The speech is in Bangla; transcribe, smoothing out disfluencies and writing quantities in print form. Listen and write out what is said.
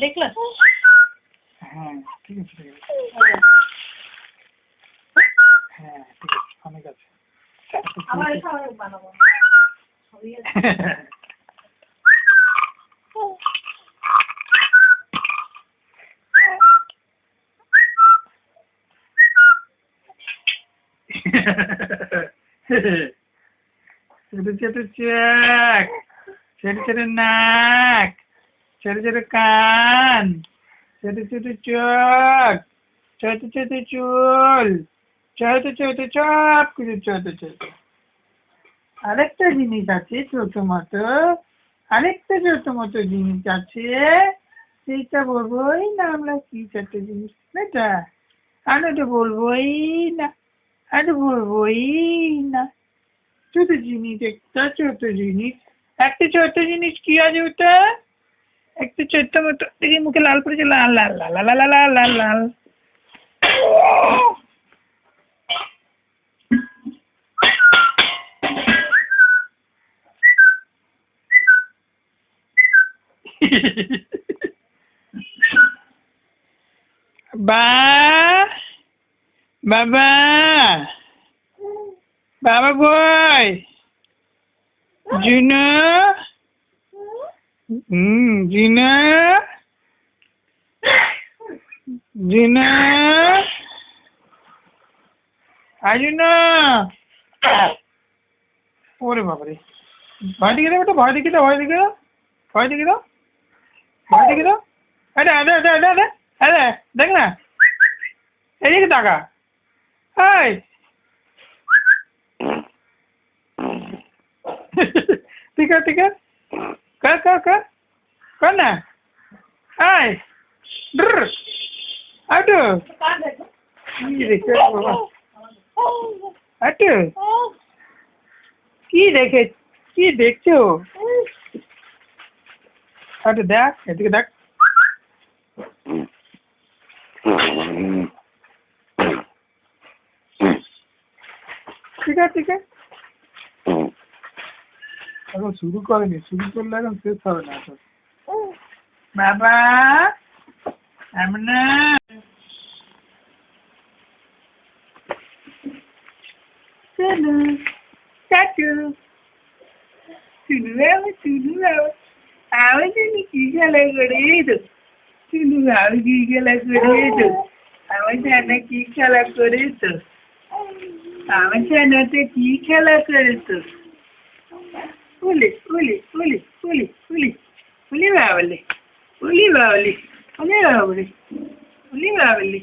দেখলা? হ্যাঁ ঠিক আছে ঠিক আছে। হ্যাঁ ঠিক আছে অনেক আছে। আবার বানাবো। ছোট ছোট চোখ, ছোট ছোট নাক, ছোট ছোট কান, ছোট ছোট চোখ, ছোট ছোট চুল, ছোট ছোট সব কিছু ছোট ছোট। আরেকটা জিনিস আছে ছোট মতো, আরেকটা ছোট মতো জিনিস আছে, সেইটা বলবোই না আমরা কি ছোট জিনিস এটা, আমি তো বলবোই না, আমি তো বলবোই না। ছোট জিনিস, একটা ছোট জিনিস, একটা ছোট জিনিস কি আছে ওটা? একটা ছোট্ট মতো দেখি মুখে লাল পড়েছে, লাল লাল লাল লাল লাল লাল লাল লাল। বা বাবা বাবা বই জুনো, জিনা জিনা আজুনা। ওরে বাবারে, ভয় দেখে দাও বেটা, ভয় দেখে দাও, ভয় দেখে দাও, ভয় দেখে দাও, ভয় দেখে দাও। আরে আরে আরে আরে আরে আরে দেখ না, এদিকে তাকা। এই ঠিক আছে ঠিক আছে, কর কর কর কর না। এই আটু কি দেখছো বাবা, আটু কি দেখে, কি দেখছো? আটু দেখ এদিকে দেখ। ঠিক আছে ঠিক আছে, এখন শুরু করেনি, শুরু করলে এখন শেষ হবে না এখন। বাবা আমরা চলো চাচু চুলু বাবা, চুলু বাবা আমার জন্য কি খেলা করে তো, চুলু বাবা কি খেলা করে তো, আমার জানা কি খেলা করে তো, আমার জানাতে কি খেলা করে তো। উলি উলি উলি উলি উলি উলি বাবলি, উলি বাবলি, উলি বাবলি, উলি বাবলি।